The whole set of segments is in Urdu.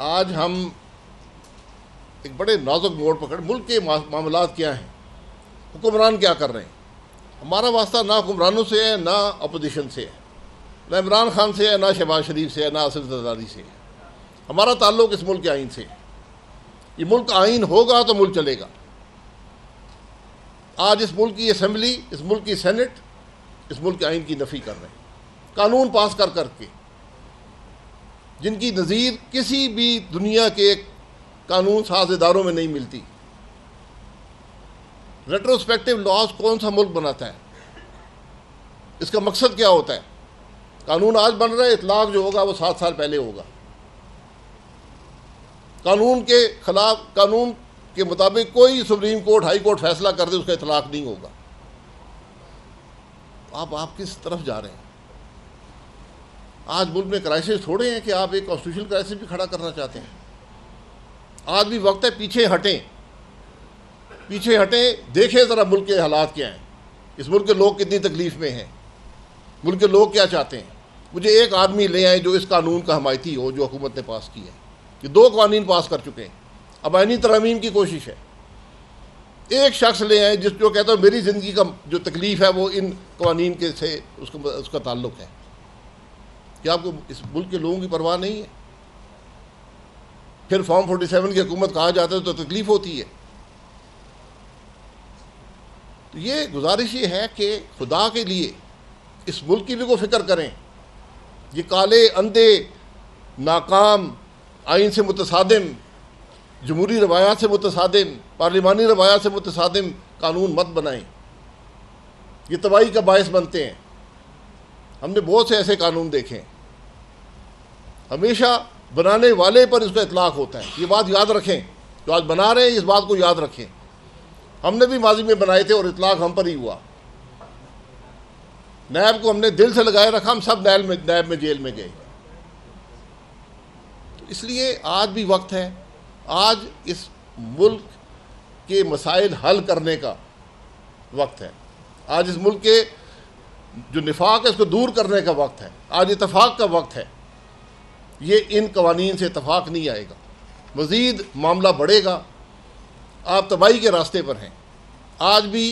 آج ہم ایک بڑے نازک موڑ پکڑ، ملک کے معاملات کیا ہیں، حکمران کیا کر رہے ہیں. ہمارا واسطہ نہ حکمرانوں سے ہے، نہ اپوزیشن سے ہے، نہ عمران خان سے ہے، نہ شہباز شریف سے ہے، نہ آصف زرداری سے ہے. ہمارا تعلق اس ملک کے آئین سے ہے. یہ ملک آئین ہوگا تو ملک چلے گا. آج اس ملک کی اسمبلی، اس ملک کی سینٹ اس ملک کے آئین کی نفی کر رہے ہیں، قانون پاس کر کر کے جن کی نظیر کسی بھی دنیا کے قانون ساز اداروں میں نہیں ملتی. ریٹروسپیکٹو لاز کون سا ملک بناتا ہے؟ اس کا مقصد کیا ہوتا ہے؟ قانون آج بن رہا ہے، اطلاق جو ہوگا وہ 7 سال پہلے ہوگا. قانون کے خلاف، قانون کے مطابق کوئی سپریم کورٹ، ہائی کورٹ فیصلہ کر دے اس کا اطلاق نہیں ہوگا. آپ کس طرف جا رہے ہیں؟ آج ملک میں کرائسس تھوڑے ہیں کہ آپ ایک کانسٹیٹیوشنل کرائسس بھی کھڑا کرنا چاہتے ہیں. آج بھی وقت ہے پیچھے ہٹیں، دیکھیں ذرا ملک کے حالات کیا ہیں، اس ملک کے لوگ کتنی تکلیف میں ہیں، ملک کے لوگ کیا چاہتے ہیں. مجھے ایک آدمی لے آئیں جو اس قانون کا حمایتی ہو جو حکومت نے پاس کیا ہے. یہ 2 قوانین پاس کر چکے ہیں، اب آئینی ترامیم کی کوشش ہے. ایک شخص لے آئیں جو کہتا ہے میری زندگی کا جو تکلیف ہے وہ ان قوانین کے سے اس کا تعلق ہے. کیا آپ کو اس ملک کے لوگوں کی پرواہ نہیں ہے؟ پھر فارم 47 کی حکومت کہا جاتا ہے تو تکلیف ہوتی ہے. تو یہ گزارش یہ ہے کہ خدا کے لیے اس ملک کی بھی کو فکر کریں. یہ کالے اندھے ناکام، آئین سے متصادم، جمہوری روایات سے متصادم، پارلیمانی روایات سے متصادم قانون مت بنائیں. یہ تباہی کا باعث بنتے ہیں. ہم نے بہت سے ایسے قانون دیکھے ہیں، ہمیشہ بنانے والے پر اس کا اطلاق ہوتا ہے. یہ بات یاد رکھیں، جو آج بنا رہے ہیں اس بات کو یاد رکھیں. ہم نے بھی ماضی میں بنائے تھے اور اطلاق ہم پر ہی ہوا. نیب کو ہم نے دل سے لگائے رکھا، ہم سب نیب میں جیل میں گئے. تو اس لیے آج بھی وقت ہے، آج اس ملک کے مسائل حل کرنے کا وقت ہے. آج اس ملک کے جو نفاق ہے اس کو دور کرنے کا وقت ہے. آج اتفاق کا وقت ہے. یہ ان قوانین سے اتفاق نہیں آئے گا، مزید معاملہ بڑھے گا. آپ تباہی کے راستے پر ہیں. آج بھی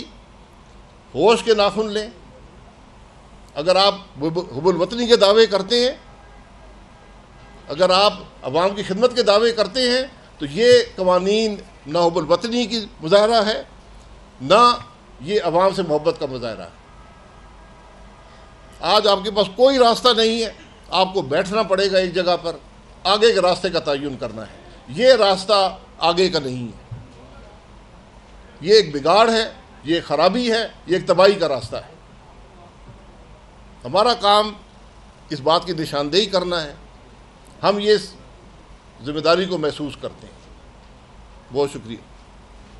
ہوش کے ناخن لیں. اگر آپ حب الوطنی کے دعوے کرتے ہیں، اگر آپ عوام کی خدمت کے دعوے کرتے ہیں تو یہ قوانین نہ حب الوطنی کی مظاہرہ ہے، نہ یہ عوام سے محبت کا مظاہرہ ہے. آج آپ کے پاس کوئی راستہ نہیں ہے، آپ کو بیٹھنا پڑے گا ایک جگہ پر، آگے کے راستے کا تعین کرنا ہے. یہ راستہ آگے کا نہیں ہے. یہ ایک بگاڑ ہے، یہ ایک خرابی ہے، یہ ایک تباہی کا راستہ ہے. ہمارا کام اس بات کی نشاندہی کرنا ہے. ہم یہ ذمہ داری کو محسوس کرتے ہیں. بہت شکریہ.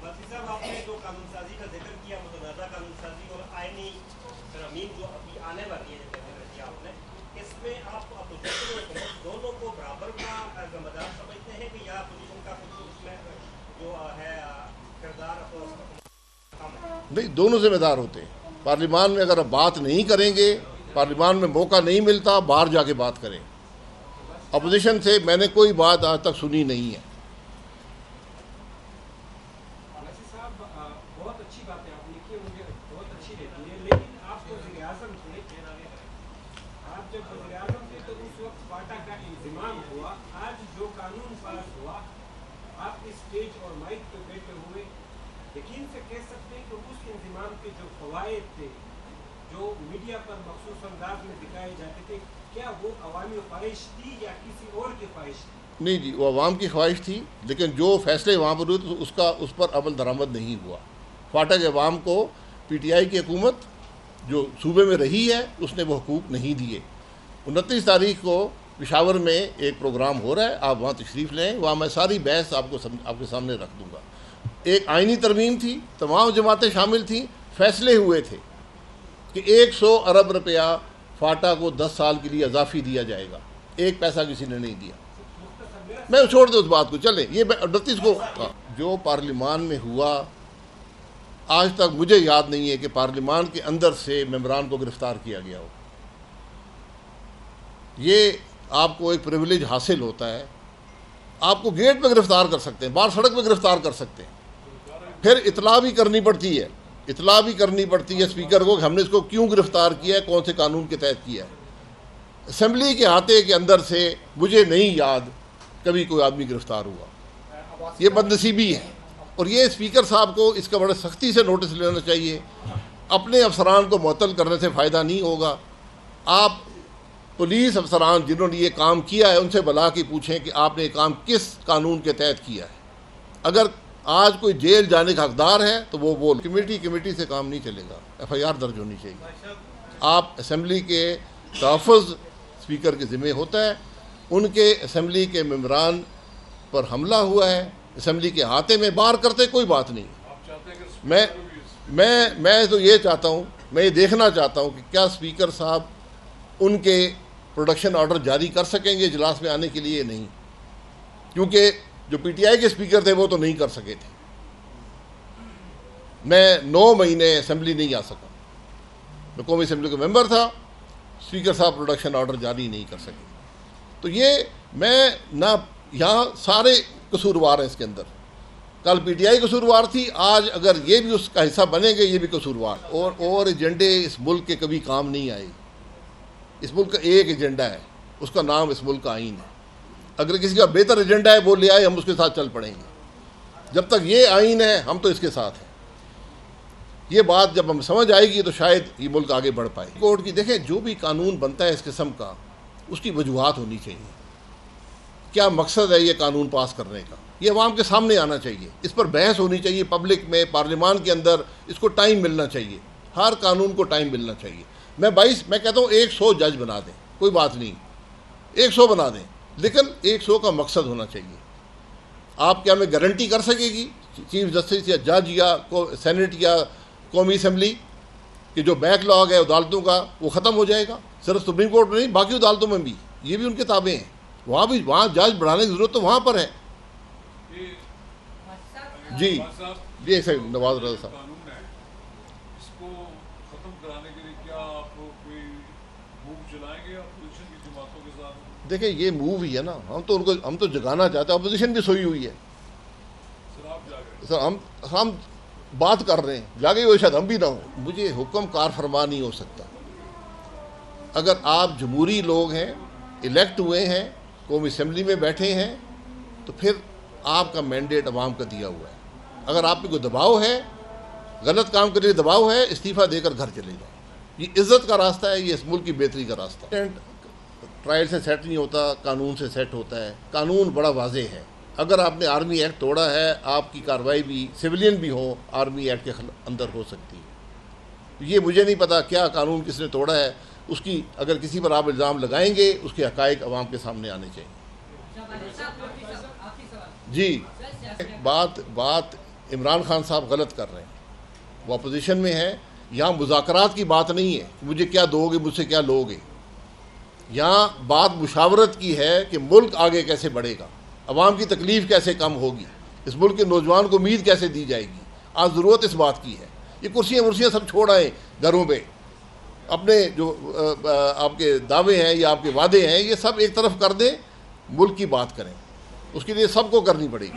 صاحب، آپ نے جو قانون سازی کا ذکر کیا، متنازع قانون سازی اور آئینی ترامیم جو ابھی آنے والی ہے، آپ نے اس میں آپ اپوزیشن اور حکومت دونوں کو برابر کا ذمہ دار سمجھتے ہیں کہ یا اپوزیشن کا کچھ اس میں جو ہے کردار نہیں، دونوں ذمہ دار ہوتے ہیں. پارلیمان میں اگر آپ بات نہیں کریں گے، پارلیمان میں موقع نہیں ملتا، باہر جا کے بات کریں. اپوزیشن سے میں نے کوئی بات آج تک سنی نہیں ہے. بہت اچھی بات ہے آپ نے کی، مجھے بہت اچھی لگی ہے، لیکن آپ کو وزیر اعظم تھے، آپ جب وزیر اعظم تھے تو اس وقت فاٹا کا انضمام ہوا. آج جو قانون پاس ہوا، آپ اسٹیج اور مائک پہ بیٹھے ہوئے یقین سے کہہ سکتے ہیں کہ اس انضمام کے جو فوائد تھے، جو میڈیا پر مخصوص انداز میں دکھائے جاتے تھے، کیا وہ عوامی خواہش تھی یا کسی اور کی خواہش تھی؟ نہیں جی، وہ عوام کی خواہش تھی، لیکن جو فیصلے وہاں پر ہوئے اس پر عمل درآمد نہیں ہوا. فاٹا کے عوام کو پی ٹی آئی کی حکومت جو صوبے میں رہی ہے اس نے وہ حقوق نہیں دیے. 29 تاریخ کو پشاور میں ایک پروگرام ہو رہا ہے، آپ وہاں تشریف لیں. وہاں میں ساری بحث آپ کے سامنے رکھ دوں گا. ایک آئینی ترمیم تھی، تمام جماعتیں شامل تھیں. فیصلے ہوئے تھے کہ 100 ارب روپیہ فاٹا کو 10 سال کے لیے اضافی دیا جائے گا. 1 پیسہ کسی نے نہیں دیا. میں چھوڑ دوں اس بات کو، چلیں. یہ 29 کو جو پارلیمان میں ہوا، آج تک مجھے یاد نہیں ہے کہ پارلیمان کے اندر سے ممبران کو گرفتار کیا گیا ہو. یہ آپ کو ایک پریویلیج حاصل ہوتا ہے آپ کو گیٹ پہ گرفتار کر سکتے ہیں، باہر سڑک پہ گرفتار کر سکتے ہیں، پھر اطلاع بھی کرنی پڑتی ہے، اسپیکر کو کہ ہم نے اس کو کیوں گرفتار کیا ہے، کون سے قانون کے تحت کیا ہے۔ اسمبلی کے احاطے کے اندر سے مجھے نہیں یاد کبھی کوئی آدمی گرفتار ہوا، یہ بدنصیبی ہے، اور یہ اسپیکر صاحب کو اس کا بڑے سختی سے نوٹس لینا چاہیے۔ اپنے افسران کو معطل کرنے سے فائدہ نہیں ہوگا۔ آپ پولیس افسران جنہوں نے یہ کام کیا ہے ان سے بلا کے پوچھیں کہ آپ نے یہ کام کس قانون کے تحت کیا ہے۔ اگر آج کوئی جیل جانے کا حقدار ہے تو وہ بول، کمیٹی سے کام نہیں چلے گا، ایف آئی آر درج ہونی چاہیے۔ آپ اسمبلی کے تحفظ اسپیکر کے ذمہ ہوتا ہے، ان کے اسمبلی کے ممبران پر حملہ ہوا ہے، اسمبلی کے احاطے میں باہر کرتے کوئی بات نہیں۔ میں تو یہ چاہتا ہوں، میں یہ دیکھنا چاہتا ہوں کہ کیا اسپیکر صاحب ان کے پروڈکشن آرڈر جاری کر سکیں گے اجلاس میں آنے کے لیے؟ نہیں، کیونکہ جو پی ٹی آئی کے اسپیکر تھے وہ تو نہیں کر سکے تھے۔ میں 9 مہینے اسمبلی نہیں آ سکا، میں قومی اسمبلی کا ممبر تھا، اسپیکر صاحب پروڈکشن آرڈر جاری نہیں کر سکے۔ تو یہ میں نہ یہاں سارے قصوروار ہیں اس کے اندر، کل پی ٹی آئی قصوروار تھی، آج اگر یہ بھی اس کا حصہ بنے گے یہ بھی قصوروار، اور ایجنڈے اس ملک کے کبھی کام نہیں آئے۔ اس ملک کا ایک ایجنڈا ہے، اس کا نام اس ملک کا آئین ہے۔ اگر کسی کا بہتر ایجنڈا ہے وہ لے آئے، ہم اس کے ساتھ چل پڑیں گے۔ جب تک یہ آئین ہے ہم تو اس کے ساتھ ہیں۔ یہ بات جب ہم سمجھ آئے گی تو شاید یہ ملک آگے بڑھ پائے۔ کورٹ کی دیکھیں، جو بھی قانون بنتا ہے اس قسم کا، اس کی وجوہات ہونی چاہیے۔ کیا مقصد ہے یہ قانون پاس کرنے کا، یہ عوام کے سامنے آنا چاہیے، اس پر بحث ہونی چاہیے، پبلک میں، پارلیمان کے اندر اس کو ٹائم ملنا چاہیے، ہر قانون کو ٹائم ملنا چاہیے۔ میں کہتا ہوں 100 جج بنا دیں، کوئی بات نہیں، 100 بنا دیں، لیکن 100 کا مقصد ہونا چاہیے۔ آپ کیا ہمیں گارنٹی کر سکے گی چیف جسٹس یا جج یا سینٹ یا قومی اسمبلی کہ جو بیک لاگ ہے عدالتوں کا وہ ختم ہو جائے گا؟ صرف سپریم کورٹ میں نہیں، باقی عدالتوں میں بھی یہ بھی ان کے تابع ہیں، وہاں جج بڑھانے کی ضرورت تو وہاں پر ہے۔ جی ایک سیکنڈ، نواز رضا صاحب، دیکھیں یہ موو ہی ہے نا، ہم تو جگانا چاہتے ہیں، اپوزیشن بھی سوئی ہوئی ہے سر، ہم بات کر رہے ہیں، جاگے ہوئے شاید ہم بھی نہ ہوں۔ مجھے حکم کار فرما نہیں ہو سکتا۔ اگر آپ جمہوری لوگ ہیں، الیکٹ ہوئے ہیں، قومی اسمبلی میں بیٹھے ہیں، تو پھر آپ کا مینڈیٹ عوام کا دیا ہوا ہے۔ اگر آپ پہ کوئی دباؤ ہے، غلط کام کے لیے دباؤ ہے، استعفیٰ دے کر گھر چلے جائیں۔ یہ عزت کا راستہ ہے، یہ اس ملک کی بہتری کا راستہ ہے۔ ٹرائل سے سیٹ نہیں ہوتا، قانون سے سیٹ ہوتا ہے۔ قانون بڑا واضح ہے، اگر آپ نے آرمی ایکٹ توڑا ہے، آپ کی کارروائی بھی سویلین بھی ہو آرمی ایکٹ کے اندر ہو سکتی ہے۔ یہ مجھے نہیں پتا کیا قانون کس نے توڑا ہے، اس کی اگر کسی پر آپ الزام لگائیں گے اس کے حقائق عوام کے سامنے آنے چاہیے۔ جی بات عمران خان صاحب غلط کر رہے ہیں، وہ اپوزیشن میں ہے۔ یہاں مذاکرات کی بات نہیں ہے، مجھے کیا دو گے، مجھ سے کیا لو گے۔ یہاں بات مشاورت کی ہے کہ ملک آگے کیسے بڑھے گا، عوام کی تکلیف کیسے کم ہوگی، اس ملک کے نوجوان کو امید کیسے دی جائے گی۔ آج ضرورت اس بات کی ہے۔ یہ کرسیاں سب چھوڑ آئیں گھروں پہ، اپنے جو آپ کے دعوے ہیں یا آپ کے وعدے ہیں یہ سب ایک طرف کر دیں، ملک کی بات کریں، اس کے لیے سب کو کرنی پڑے گی۔